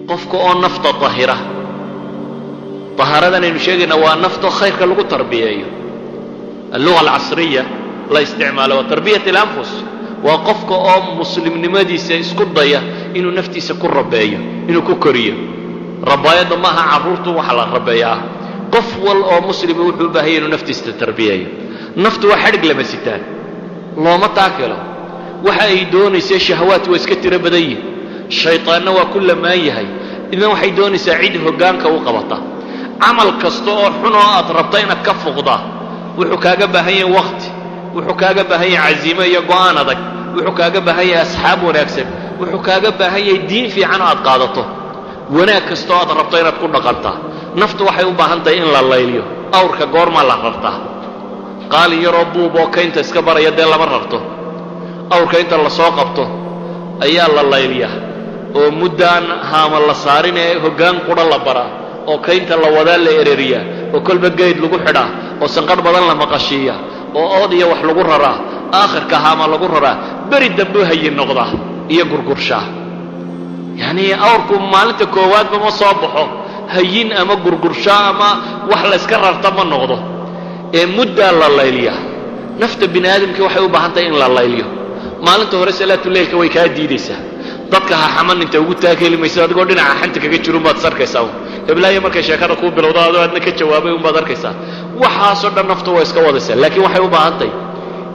قفك أو نفط طاهرة طهارة نشيغنا ونفط خيرك لغو تربية اللغة العصرية لا استعمالها وتربية الأنفس وقفك أو مسلم نمادي سيسكت ضيا إنه نفتي سكون رباية إنه كوكرية رباية ضمها عرورته وحلا ربايا قف أو مسلم يقول بهي إنه نفتي ستربية نفط وحرق لما ستان الله ما تاكله waxay doonaysaa shahawaat way iska tira badayeen shaytaanna waa kulla ma yahay idan waxay doonaysaa cid hogaanka u qabata amal kasto oo xun oo aad rabtay inaad ka foqdaa wuxuu kaaga baahan yahay waqti wuxuu kaaga baahan yahay azimo iyo go'aan adag wuxuu kaaga baahan yahay asxaab wanaagsan wuxuu kaaga baahan yahay diin fiican oo aad qaadato wanaag kasto aad rabtay inaad ku dhaqantaa naftu waxay u baahan tahay in la layliyo awrka goorma la rartaa qaali yaro buubo kaynta iska baraya dee lama rarto awrka inta la soo qabto ayaa la layliyaa oo muddaan haama la saarin ee hoggaan qura la baraa oo kaynta la wadaa la ereriyaa oo kolba geed lagu xidhaa oo sanqadh badan la maqashiiya oo ood iyo wax lagu raraa aakhirka haama lagu raraa beri dambe hayin noqdaa iyo gurgurshaa yacni awrku maalinta koowaadba ma soo baxo hayin ama gurgurshaa ama wax la iska rarta ma noqdo ee muddaa la layliyaa nafta bini aadamkii waxay u baahan tahay in la layliyo maalinta hore salaatu leelka way kaa diidaysaa dadka ha xaman inta ugu taagelimaysa adigoo dhinaca xanta kaga jiro baad sarkaysaa heblaayo markay sheekada ku bilowdo aadna ka jawaabay baad arkaysaa waxaasoo dhan naftu way iska wadaysaa laakiin waxay u baahan tahay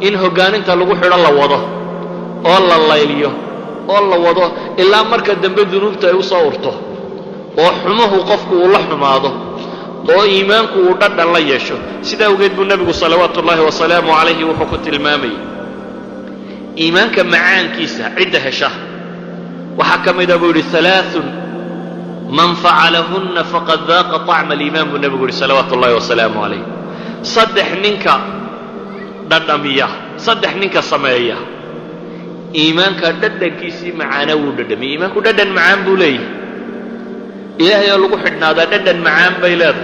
in hogaaninta lagu xidho la wado oo la layliyo oo la wado ilaa marka dambe dunuubta ay u soo urto oo xumuhu qofku uu la xumaado oo iimaanku uu dhadhan la yeesho sidaa awgeed buu nabigu salawaatullaahi wasalaamu calayhi wuxuu ku tilmaamayay إيمانك معان كيسا عدة هشاه وحكم إذا بولي 3 من فعلهن فقد ذاق طعم الإيمان بالنبي بولي صلوات الله وسلامه عليه صدح منك ددمية صدح منك صمية إيمانك ددن كيسي معانا وددمي إيمانك ددن معان بولي إلهي يلقو حدنا ددن معان بيلاد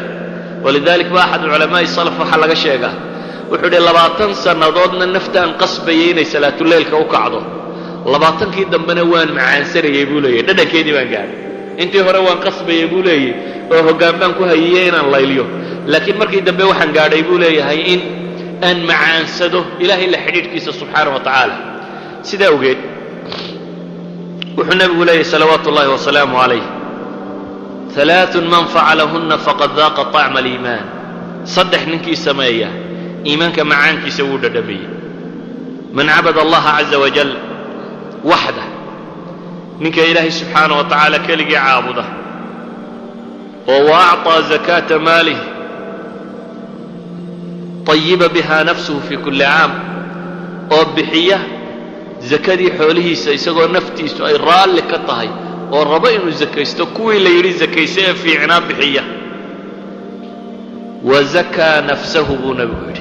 ولذلك واحد علماء السلف وحلق الشيقة wuxuu dhigay 20 sanadoodna naftaan qasbayay inay salaatul leelka u kacdo 20kii dambena waan macaansanayay buu leeyahay dhadhankeedii baan gaaray intii hore waan qasbayay buu leeyahay oo hoggaan baan ku hayay inaan layliyo laakiin markii dambe waxaan gaaray buu leeyahay in aan macaansado ilaahay la xidhiidhkiisa subxaanahu wa tacaala sidaa ogeed wuxuu nabigu leeyahay salawaatullaahi wasalaamu calayh 3 man facalahunna faqad daaqa طacma aliimaan saddex ninkii sameeya إيمانك معانك يسوود دمي من عبد الله عز وجل وحده منك إلهي سبحانه وتعالى كلي عابده وأعطى زكاة ماله طيب بها نفسه في كل عام وبحية زكاة حوله سيسقوا نفتي أي رال لكطهي والربين الزكاة استكوي ليري زكاة في عناب بحية وزكى نفسه بنبوه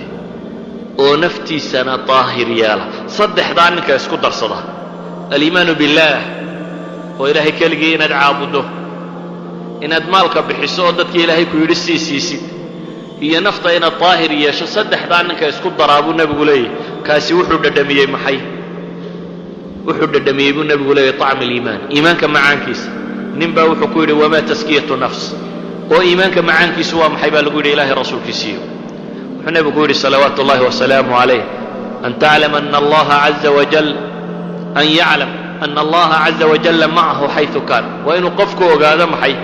ونفتي سنة طاهر يالا صدح ذلك اسكو درصده الإيمان بالله وإلهي كالقي إن عابده إن مالك بحسودك إلهي كيرسي سيسي هي نفط إن طاهر ياشا صدح ذلك اسكو درابو نبي لي كاسي وحد دمي محي وحد دمي نبي لي طعم الإيمان إيمانك معانكيس نبا وحكوري وما تزكية نفس وإيمانك معانكيس ومحي بالقول إلهي رسولك سيو النبي يقول صلوات الله وسلامه عليه أن تعلم أن الله عز وجل أن يعلم أن الله عز وجل معه حيث كان وإنه قفك وقال محي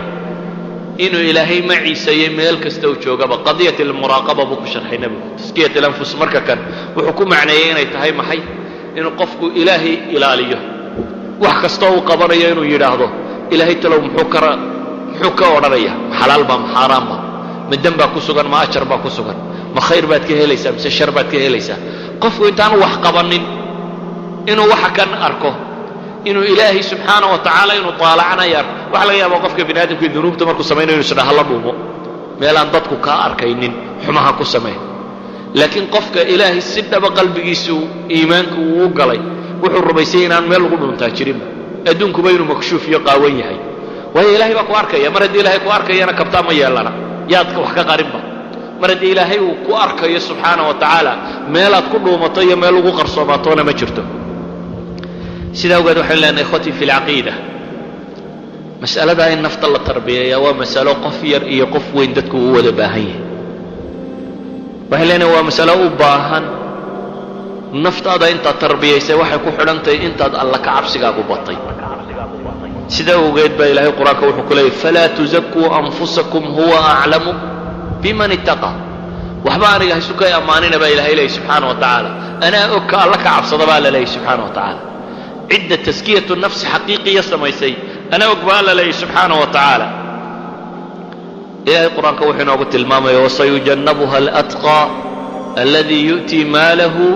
إنه إلهي معي سيميل كستوجه قضية المراقبة بك شرح النبي تزكية الأنفس مركا كان وحكم معنيين يتهي محي إنه قفك إلهي إلاليه وحكستوه قبريا إنه يراهده إلهي تلو محوكا ورريا حلال بام حرام بام من دم باكو سغن ما أشر باكو سغن ما خير بات كهليسا مس شر بات كهليسا قفو انتان wax qabanin inuu wax kan arko inuu ilaahi subhanahu wa ta'ala inuu taalacana yar wax laga yaabo qofka bini'aadamku dunuubta markuu sameeyo inuu saddex la dhuumo meel aan dadku ka arkaynin xumaha ku sameeyo laakiin qofka ilaahi si dhab qalbigiisu iimaanku uu galay wuxuu rumaysay inaan meel lagu dhuntaa jirin adduunku baynu makshuuf iyo qaawan yahay way ilaahi ba ku arkaya mar hadii ilaahi ku arkayana kabtaa ma yeelana yaadka wax ka qarinba mar hadii ilaahay uu ku arkayo subhanahu wa ta'ala meelaad ku dhuumato iyo meel ugu qarsoomaatoona ma jirto sidaa ogaad waxaan leenahay ikhwati fi al-aqeeda mas'alada in nafta la tarbiyeeyaa waa masalo qof yar iyo qof weyn dadku u wada baahan yahay. waxay leenahay waa masalo u baahan naftaada intaad tarbiyaysay waxay ku xidhan tahay intaad alla ka cabsigaagu batay. sidaa ogeed baa ilaahay qur-aanka wuxuu ku leeyahy falaa tuzakuu anfusakum huwa aclamu biman ittaqaa. waxba aniga haysu kay ammaanina baa ilaahay leeyahy subxaana wa tacaala. anaa og ka alla ka cabsada baa la leeyahy subxaana wa tacaala. cidda taskiyatu nafsi xaqiiqiya samaysay anaa og baa alla leeyahy subxaana wa tacaala. ilaahay qur-aanka wuxuu inoogu tilmaamaya wasayujannabuha alatqaa alladii yu'tii maalahu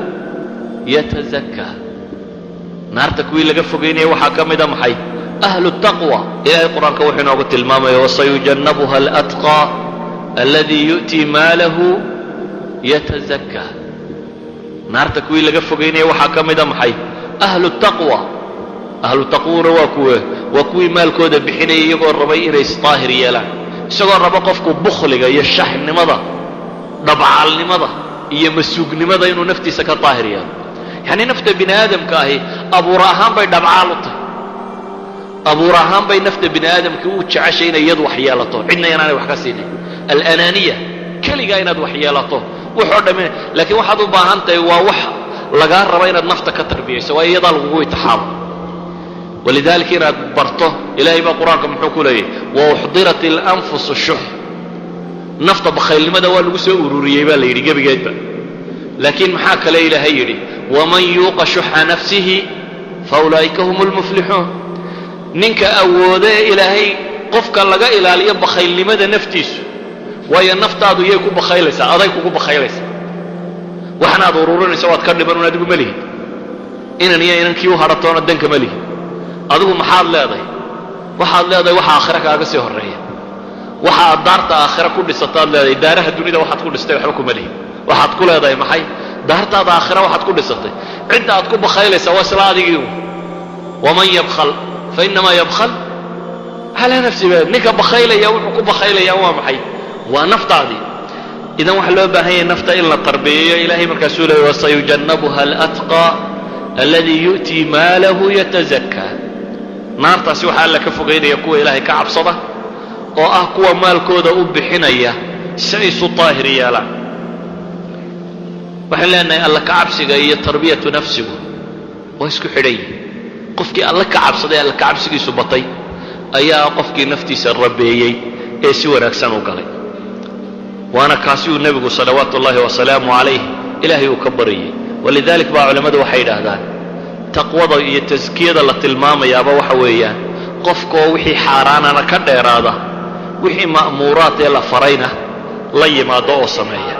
yatazakkaa. naarta kuwii laga fogeynaya waxaa ka mida maxay? ahlu taqwa. ilaahay qur-aanka wuxuu inoogu tilmaamaya wasayujannabuha alatqaa alladii yu'tii maalahu yatazakkaa. naarta kuwii laga fogeynaya waxaa ka mida maxay? ahlu taqwa. ahlu taqwuna waa kuwii maalkooda bixinaya iyagoo rabay inay isdaahir yeelaan, isagoo raba qofku bukhliga iyo shaxnimada, dhabcaalnimada iyo masuugnimada inuu naftiisa ka daahir yeelo. yacni nafta bini aadamka ahi abuur ahaan bay dhabcaal u tahay. abuur ahaan bay nafta bini aadamkii u jeceshay inay iyadu wax yeelato, cidna inaanay wax ka siinin. alanaaniya, keligaa inaad wax yeelato wuxoo dhammin. laakiin waxaad u baahan tahay waa wax lagaa raba inaad nafta ka tarbiyayso, waa iyadaa lagugu itixaamo. walidaalika inaad barto, ilaahay baa qur-aanka muxuu ku leeyahy wauxdirat ilanfusu shux. nafta bakhaylnimada waa lagu soo ururiyey baa la yidhi gebigeedba. laakiin maxaa kale ilaahay yidhi waman yuuqa shuxa nafsihi faulaa'ika hum lmuflixuun. ninka awooda ee ilaahay qofka laga ilaaliyo bakhaylnimada naftiisu, waayo naftaadu yay ku bakhaylaysaa, aday kugu bakhaylaysaa. waxanaad ururinaysa waad ka dhiman un adigu ma lihid. inan iyo inankii u hadhatoona danka ma lihid. adigu maxaad leedahay? waxaad leedahay waxa aakhira kaaga sii horreeya. waxa aad daarta aakhira ku dhisataad leedahay. daaraha dunida waxaad ku dhistay waxba kuma lihid. waxaad ku leedahay maxay? daartaada aakhira waxaad ku dhisatay. cidda aad ku bakhaylaysaa waa isla adigii. waman yabkhal fainamaa yabkhal calaa nafsi. ninka bakhaylaya wuxuu ku bakhaylayaa waa maxay? waa naftaadii. idan waxaa loo baahan yahay nafta in la tarbiyeeyo. ilaahay markaasuu leeyahy wasayujannabuha alatqaa alladii yu'tii maalahu yatazakkaa. naartaasi waxaa alla ka fogeynaya kuwa ilaahay ka cabsada oo ah kuwa maalkooda u bixinaya si ay isu daahir yeelaan. waxaan leenahay alla ka cabsiga iyo tarbiyatu nafsigu waa isku xidhan yihin. qofkii alla ka cabsaday alla ka cabsigiisu batay ayaa qofkii naftiisa rabeeyey ee si wanaagsan u galay. waana kaasi uu nebigu salawaatu ullaahi wasalaamu calayh ilaahay uu ka baryay. walidalik baa culammadu waxay yidhaahdaan taqwada iyo taskiyada la tilmaamayaaba waxa weeyaan qofkoo wixii xaaraanana ka dheeraada, wixii ma'muuraad ee la farayna la yimaado oo sameeya.